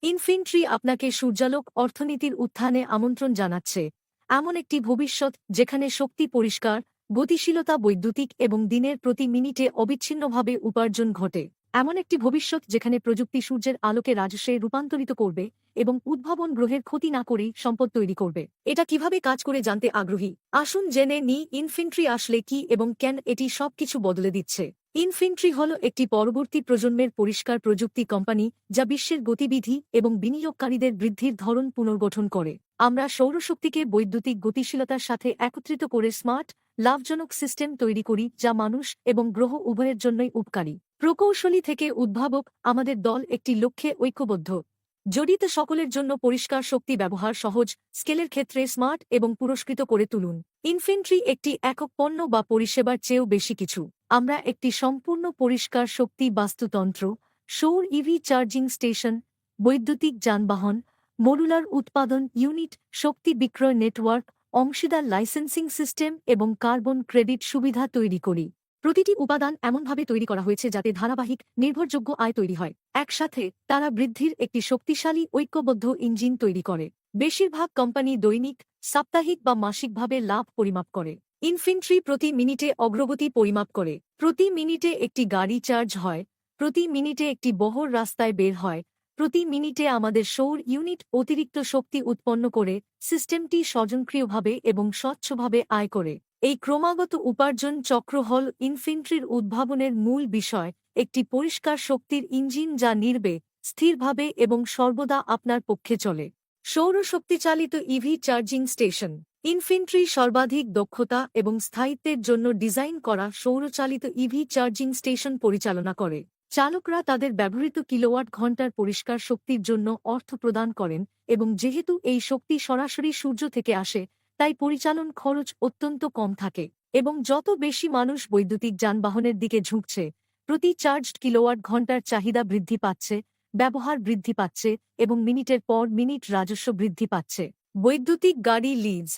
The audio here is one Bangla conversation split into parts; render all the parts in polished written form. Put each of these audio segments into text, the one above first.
ইনফিনট্রি আপনাকে সূর্যালোক অর্থনীতির উত্থানে আমন্ত্রণ জানাচ্ছে, এমন একটি ভবিষ্যৎ যেখানে শক্তি পরিষ্কার, গতিশীলতা বৈদ্যুতিক এবং দিনের প্রতি মিনিটে অবিচ্ছিন্নভাবে উপার্জন ঘটে। এমন একটি ভবিষ্যৎ যেখানে প্রযুক্তি সূর্যের আলোকে রাজস্বে রূপান্তরিত করবে এবং উদ্ভাবন গ্রহের ক্ষতি না করেই সম্পদ তৈরি করবে। এটা কিভাবে কাজ করে জানতে আগ্রহী? আসুন জেনে নিই ইনফিনট্রি আসলে কি এবং কেন এটি সবকিছু বদলে দিচ্ছে। ইনফিনট্রি হল একটি পরবর্তী প্রজন্মের পরিষ্কার প্রযুক্তি কোম্পানি যা বিশ্বের গতিবিধি এবং বিনিয়োগকারীদের বৃদ্ধির ধরন পুনর্গঠন করে। আমরা সৌরশক্তিকে বৈদ্যুতিক গতিশীলতার সাথে একত্রিত করে স্মার্ট, লাভজনক সিস্টেম তৈরি করি যা মানুষ এবং গ্রহ উভয়ের জন্যই উপকারী। প্রকৌশলী থেকে উদ্ভাবক, আমাদের দল একটি লক্ষ্যে ঐক্যবদ্ধ। জড়িত সকলের জন্য পরিষ্কার শক্তি ব্যবহার সহজ, স্কেলের ক্ষেত্রে স্মার্ট এবং পুরস্কৃত করে তুলুন। ইনফিনট্রি একটি একক পণ্য বা পরিষেবার চেয়েও বেশি কিছু। আমরা একটি সম্পূর্ণ পরিষ্কার শক্তি বাস্তুতন্ত্র, সৌর ইভি চার্জিং স্টেশন, বৈদ্যুতিক যানবাহন, মডুলার উৎপাদন ইউনিট, শক্তি বিক্রয় নেটওয়ার্ক, অংশীদার লাইসেন্সিং সিস্টেম এবং কার্বন ক্রেডিট সুবিধা তৈরি করি। প্রতিটি উপাদান এমনভাবে তৈরি করা হয়েছে যাতে ধারাবাহিক, নির্ভরযোগ্য আয় তৈরি হয়। একসাথে তারা বৃদ্ধির একটি শক্তিশালী ঐক্যবদ্ধ ইঞ্জিন তৈরি করে। বেশিরভাগ কোম্পানি দৈনিক, সাপ্তাহিক বা মাসিকভাবে লাভ পরিমাপ করে। ইনফিনট্রি প্রতি মিনিটে অগ্রগতি পরিমাপ করে। প্রতি মিনিটে একটি গাড়ি চার্জ হয়, প্রতি মিনিটে একটি বহর রাস্তায় বের হয়, প্রতি মিনিটে আমাদের সৌর ইউনিট অতিরিক্ত শক্তি উৎপন্ন করে সিস্টেমটি স্বয়ংক্রিয়ভাবে এবং স্বচ্ছভাবে আয় করে। এই ক্রমাগত উপার্জন চক্র হল ইনফিনট্রির উদ্ভাবনের মূল বিষয়, একটি পরিষ্কার শক্তির ইঞ্জিন যা নির্বে, স্থিরভাবে এবং সর্বদা আপনার পক্ষে চলে। সৌরশক্তিচালিত ইভি চার্জিং স্টেশন। ইনফিনট্রি সর্বাধিক দক্ষতা এবং স্থায়িত্বের জন্য ডিজাইন করা সৌরচালিত ইভি চার্জিং স্টেশন পরিচালনা করে। চালকরা তাদের ব্যবহৃত কিলোওয়াট ঘণ্টার পরিষ্কার শক্তির জন্য অর্থ প্রদান করেন এবং যেহেতু এই শক্তি সরাসরি সূর্য থেকে আসে, তাই পরিচালন খরচ অত্যন্ত কম থাকে। এবং যত বেশি মানুষ বৈদ্যুতিক যানবাহনের দিকে ঝুঁকছে, প্রতি চার্জড কিলোওয়াট ঘণ্টার চাহিদা বৃদ্ধি পাচ্ছে, ব্যবহার বৃদ্ধি পাচ্ছে এবং মিনিটের পর মিনিট রাজস্ব বৃদ্ধি পাচ্ছে। বৈদ্যুতিক গাড়ি লিজ।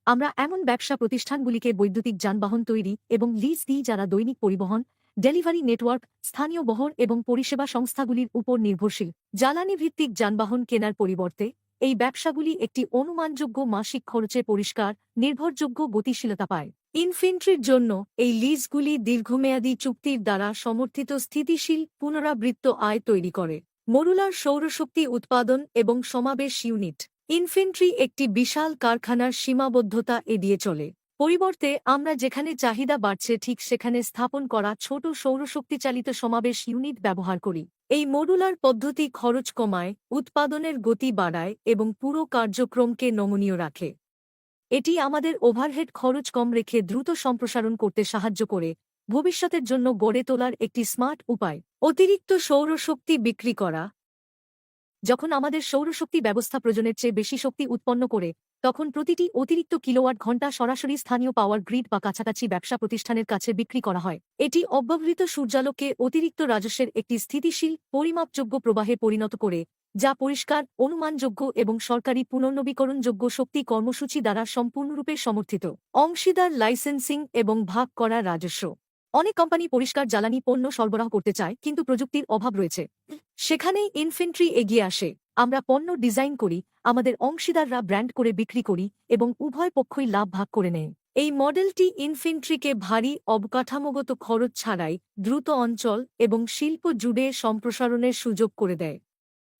আমরা এমন ব্যবসা প্রতিষ্ঠানগুলিকে বৈদ্যুতিক যানবাহন তৈরি এবং লিজ দিই যারা দৈনিক পরিবহন, ডেলিভারি নেটওয়ার্ক, স্থানীয় বহর এবং পরিষেবা সংস্থাগুলির উপর নির্ভরশীল। জ্বালানি ভিত্তিক যানবাহন কেনার পরিবর্তে এই ব্যবসাগুলি একটি অনুমানযোগ্য মাসিক খরচে পরিষ্কার, নির্ভরযোগ্য গতিশীলতা পায়। ইনফিনট্রির জন্য এই লিজগুলি দীর্ঘমেয়াদী চুক্তির দ্বারা সমর্থিত স্থিতিশীল, পুনরাবৃত্ত আয় তৈরি করে। মডুলার সৌরশক্তি উৎপাদন এবং সমাবেশ ইউনিট। ইনফিনট্রি একটি বিশাল কারখানার সীমাবদ্ধতা এড়িয়ে চলে। পরিবর্তে আমরা যেখানে চাহিদা বাড়ছে ঠিক সেখানে স্থাপন করা ছোট সৌরশক্তিচালিত সমাবেশ ইউনিট ব্যবহার করি। এই মডুলার পদ্ধতি খরচ কমায়, উৎপাদনের গতি বাড়ায় এবং পুরো কার্যক্রমকে নমনীয় রাখে। এটি আমাদের ওভারহেড খরচ কম রেখে দ্রুত সম্প্রসারণ করতে সাহায্য করে, ভবিষ্যতের জন্য গড়ে তোলার একটি স্মার্ট উপায়। অতিরিক্ত সৌরশক্তি বিক্রি করা। যখন আমাদের সৌরশক্তি ব্যবস্থা প্রয়োজনের চেয়ে বেশি শক্তি উৎপন্ন করে, তখন প্রতিটি অতিরিক্ত কিলোওয়াট ঘণ্টা সরাসরি স্থানীয় পাওয়ার গ্রিড বা কাছাকাছি ব্যবসা প্রতিষ্ঠানের কাছে বিক্রি করা হয়। এটি অব্যবহৃত সূর্যালোককে অতিরিক্ত রাজস্বের একটি স্থিতিশীল, পরিমাপযোগ্য প্রবাহে পরিণত করে, যা পরিষ্কার, অনুমানযোগ্য এবং সরকারি পুনর্নবীকরণযোগ্য শক্তি কর্মসূচি দ্বারা সম্পূর্ণরূপে সমর্থিত। অংশীদার লাইসেন্সিং এবং ভাগ করা রাজস্ব। অনেক কোম্পানি পরিষ্কার জ্বালানি পণ্য সরবরাহ করতে চায় কিন্তু প্রযুক্তির অভাব রয়েছে। সেখানেই ইনফিনট্রি এগিয়ে আসে। আমরা পণ্য ডিজাইন করি, আমাদের অংশীদাররা ব্র্যান্ড করে বিক্রি করি এবং উভয় পক্ষই লাভ ভাগ করে নেয়। এই মডেলটি ইনফিনট্রিকে ভারী অবকাঠামোগত খরচ ছাড়াই দ্রুত অঞ্চল এবং শিল্প জুড়ে সম্প্রসারণের সুযোগ করে দেয়।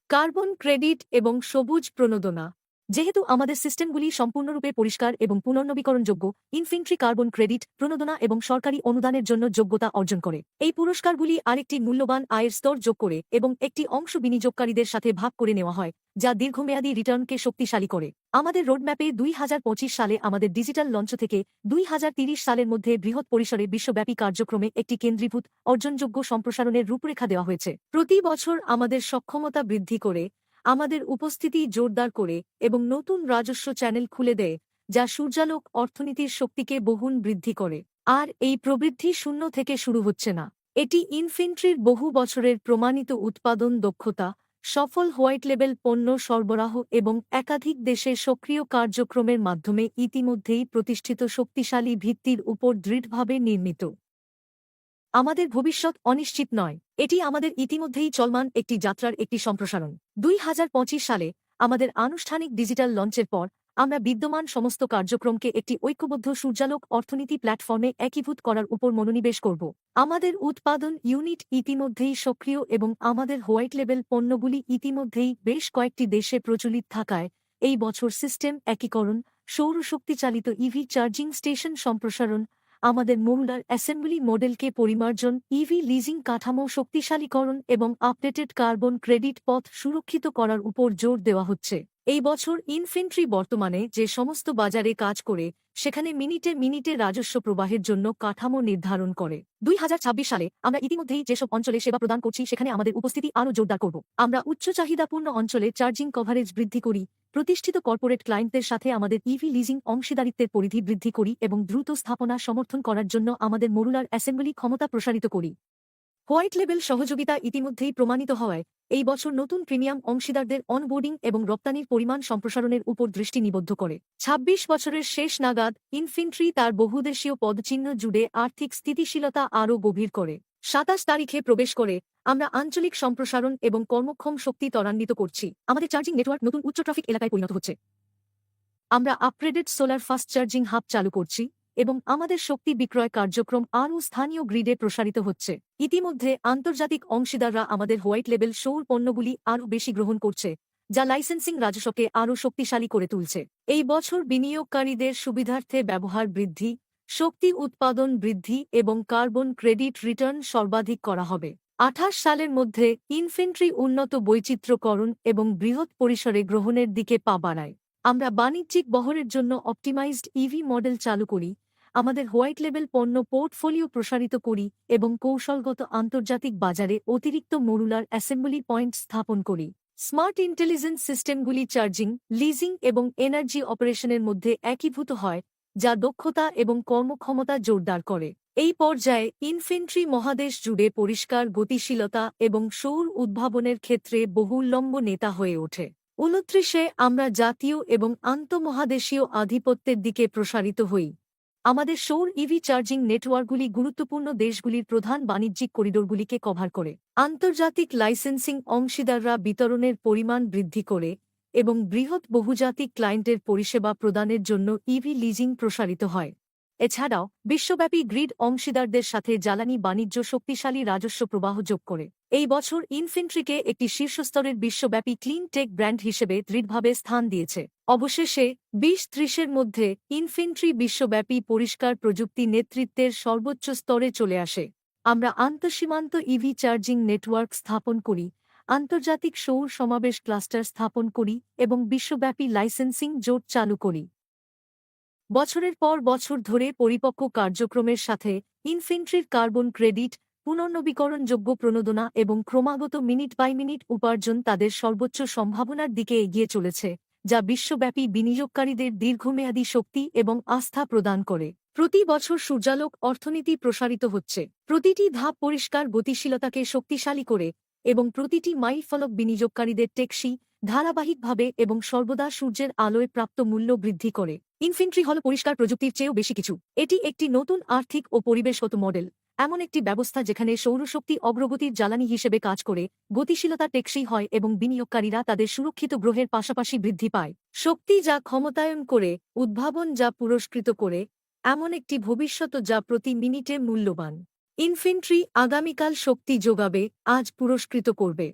কার্বন ক্রেডিট এবং সবুজ প্রণোদনা। যেহেতু আমাদের সিস্টেমগুলি সম্পূর্ণরূপে পরিষ্কার এবং পুনর্নবীকরণযোগ্য, ইনফিনট্রি কার্বন ক্রেডিট, প্রণোদনা এবং সরকারি অনুদানের জন্য যোগ্যতা অর্জন করে। এই পুরস্কারগুলি আরেকটি মূল্যবান আয়ের স্তর যোগ করে এবং একটি অংশ বিনিয়োগকারীদের সাথে ভাগ করে নেওয়া হয়, যা দীর্ঘমেয়াদী রিটার্নকে শক্তিশালী করে। আমাদের রোডম্যাপে 2025 সালে আমাদের ডিজিটাল লঞ্চ থেকে 2030 সালের মধ্যে বৃহৎ পরিসরে বিশ্বব্যাপী কার্যক্রমে একটি কেন্দ্রীভূত, অর্জনযোগ্য সম্প্রসারণের রূপরেখা দেওয়া হয়েছে। প্রতি বছর আমাদের সক্ষমতা বৃদ্ধি করে, আমাদের উপস্থিতি জোরদার করে এবং নতুন রাজস্ব চ্যানেল খুলে দেয়, যা সূর্যালোক অর্থনীতির শক্তিকে বহুগুণ বৃদ্ধি করে। আর এই প্রবৃদ্ধি শূন্য থেকে শুরু হচ্ছে না। এটি ইনফিনট্রির বহু বছরের প্রমাণিত উৎপাদন দক্ষতা, সফল হোয়াইট লেবেল পণ্য সরবরাহ এবং একাধিক দেশে সক্রিয় কার্যক্রমের মাধ্যমে ইতিমধ্যেই প্রতিষ্ঠিত শক্তিশালী ভিত্তির উপর দৃঢ়ভাবে নির্মিত। আমাদের ভবিষ্যৎ অনিশ্চিত নয়, এটি আমাদের ইতিমধ্যেই চলমান একটি যাত্রার একটি সম্প্রসারণ। 2025 সালে আমাদের আনুষ্ঠানিক ডিজিটাল লঞ্চের পর আমরা বিদ্যমান সমস্ত কার্যক্রমকে একটি ঐক্যবদ্ধ সূর্যালোক অর্থনীতি প্ল্যাটফর্মে একীভূত করার উপর মনোনিবেশ করব। আমাদের উৎপাদন ইউনিট ইতিমধ্যেই সক্রিয় এবং আমাদের হোয়াইট লেবেল পণ্যগুলি ইতিমধ্যেই বেশ কয়েকটি দেশে প্রচলিত থাকায় এই বছর সিস্টেম একীকরণ, সৌরশক্তিচালিত ইভি চার্জিং স্টেশন সম্প্রসারণ, আমাদের মডুলার অ্যাসেম্বলি মডেলকে পরিমার্জন, ইভি লিজিং কাঠামো শক্তিশালীকরণ এবং আপডেটেড কার্বন ক্রেডিট পথ সুরক্ষিত করার উপর জোর দেওয়া হচ্ছে। এই বছর ইনফেন্ট্রি বর্তমানে যে সমস্ত বাজারে কাজ করে সেখানে মিনিটে মিনিটে রাজস্ব প্রবাহের জন্য কাঠামো নির্ধারণ করে। 2026 সালে আমরা ইতিমধ্যেই যেসব অঞ্চলে সেবা প্রদান করছি সেখানে আমাদের উপস্থিতি আরও জোরদার করব। আমরা উচ্চ চাহিদাপূর্ণ অঞ্চলে চার্জিং কভারেজ বৃদ্ধি করি, প্রতিষ্ঠিত কর্পোরেট ক্লায়েন্টদের সাথে আমাদের ইভি লিজিং অংশীদারিত্বের পরিধি বৃদ্ধি করি এবং দ্রুত স্থাপনা সমর্থন করার জন্য আমাদের মডুলার অ্যাসেম্বলি ক্ষমতা প্রসারিত করি। হোয়াইট লেবেল সহযোগিতা ইতিমধ্যেই প্রমাণিত হওয়ায় এই বছর নতুন প্রিমিয়াম অংশীদারদের অনবোর্ডিং এবং রপ্তানির পরিমাণ সম্প্রসারণের উপর দৃষ্টি নিবদ্ধ করে। 26 বছরের শেষ নাগাদ ইনফেন্ট্রি তার বহুদেশীয় পদচিহ্ন জুড়ে আর্থিক স্থিতিশীলতা আরও গভীর করে। 27 তারিখে প্রবেশ করে আমরা আঞ্চলিক সম্প্রসারণ এবং কর্মক্ষম শক্তি ত্বরান্বিত করছি। আমাদের চার্জিং নেটওয়ার্ক নতুন উচ্চ ট্রাফিক এলাকায় পরিণত হচ্ছে। আমরা upgraded solar fast charging hub চালু করছি এবং আমাদের শক্তি বিক্রয় কার্যক্রম আরও স্থানীয় গ্রিডে প্রসারিত হচ্ছে। ইতিমধ্যে আন্তর্জাতিক অংশীদাররা আমাদের হোয়াইট লেবেল সৌর পণ্যগুলি আরও বেশি গ্রহণ করছে, যা লাইসেন্সিং রাজস্বকে আরও শক্তিশালী করে তুলছে। এই বছর বিনিয়োগকারীদের সুবিধার্থে ব্যবহার বৃদ্ধি, শক্তি উৎপাদন বৃদ্ধি এবং কার্বন ক্রেডিট রিটার্ন সর্বাধিক করা হবে। 28 সালের মধ্যে ইনফেন্ট্রি উন্নত বৈচিত্র্যকরণ এবং বৃহৎ পরিসরে গ্রহণের দিকে পা বাড়ায়। আমরা বাণিজ্যিক বহরের জন্য অপটিমাইজড ইভি মডেল চালু করি, আমাদের হোয়াইট লেবেল পণ্য পোর্টফোলিও প্রসারিত করি এবং কৌশলগত আন্তর্জাতিক বাজারে অতিরিক্ত মডুলার অ্যাসেম্বলি পয়েন্ট স্থাপন করি। স্মার্ট ইন্টেলিজেন্স সিস্টেমগুলি চার্জিং, লিজিং এবং এনার্জি অপারেশনের মধ্যে একীভূত হয়, যা দক্ষতা এবং কর্মক্ষমতা জোরদার করে। এই পর্যায়ে ইনফেন্ট্রি মহাদেশ জুড়ে পরিষ্কার গতিশীলতা এবং সৌর উদ্ভাবনের ক্ষেত্রে বহুলম্ব নেতা হয়ে ওঠে। 29-এ আমরা জাতীয় এবং আন্তঃমহাদেশীয় আধিপত্যের দিকে প্রসারিত হই। আমাদের সৌর ইভি চার্জিং নেটওয়ার্কগুলি গুরুত্বপূর্ণ দেশগুলির প্রধান বাণিজ্যিক করিডোরগুলিকে কভার করে। আন্তর্জাতিক লাইসেন্সিং অংশীদাররা বিতরণের পরিমাণ বৃদ্ধি করে এবং বৃহৎ বহুজাতিক ক্লায়েন্টের পরিষেবা প্রদানের জন্য ইভি লিজিং প্রসারিত হয়। এছাড়াও বিশ্বব্যাপী গ্রিড অংশীদারদের সাথে জ্বালানি বাণিজ্য শক্তিশালী রাজস্ব প্রবাহ যোগ করে। এই বছর ইনফেন্ট্রিকে একটি শীর্ষস্তরের বিশ্বব্যাপী ক্লিন টেক ব্র্যান্ড হিসেবে দৃঢ়ভাবে স্থান দিয়েছে। অবশেষে 2030-এর মধ্যে ইনফেন্ট্রি বিশ্বব্যাপী পরিষ্কার প্রযুক্তি নেতৃত্বের সর্বোচ্চ স্তরে চলে আসে। আমরা আন্তঃসীমান্ত ইভি চার্জিং নেটওয়ার্ক স্থাপন করি, আন্তর্জাতিক সৌর সমাবেশ ক্লাস্টার স্থাপন করি এবং বিশ্বব্যাপী লাইসেন্সিং জোট চালু করি। বছরের পর বছর ধরে পরিপক্ক কার্যক্রমের সাথে ইনফেন্ট্রির কার্বন ক্রেডিট, পুনর্নবীকরণযোগ্য প্রণোদনা এবং ক্রমাগত মিনিট বাই মিনিট উপার্জন তাদের সর্বোচ্চ সম্ভাবনার দিকে এগিয়ে চলেছে, যা বিশ্বব্যাপী বিনিয়োগকারীদের দীর্ঘমেয়াদী শক্তি এবং আস্থা প্রদান করে। প্রতি বছর সূর্যালোক অর্থনীতি প্রসারিত হচ্ছে, প্রতিটি ধাপ পরিষ্কার গতিশীলতাকে শক্তিশালী করে এবং প্রতিটি মাইলফলক বিনিয়োগকারীদের টেকসই, ধারাবাহিকভাবে এবং সর্বদা সূর্যের আলোয় প্রাপ্ত মূল্য বৃদ্ধি করে। ইনফেন্ট্রি হল পরিষ্কার প্রযুক্তির চেয়েও বেশি কিছু। এটি একটি নতুন আর্থিক ও পরিবেশগত মডেল, এমন একটি ব্যবস্থা যেখানে সৌরশক্তি অগ্রগতির জ্বালানি হিসেবে কাজ করে, গতিশীলতা টেকসই হয় এবং বিনিয়োগকারীরা তাদের সুরক্ষিত গ্রহের পাশাপাশি বৃদ্ধি পায়। শক্তি যা ক্ষমতায়ন করে, উদ্ভাবন যা পুরস্কৃত করে, এমন একটি ভবিষ্যৎ যা প্রতি মিনিটে মূল্যবান। ইনফেন্ট্রি আগামীকাল শক্তি যোগাবে, আজ পুরস্কৃত করবে।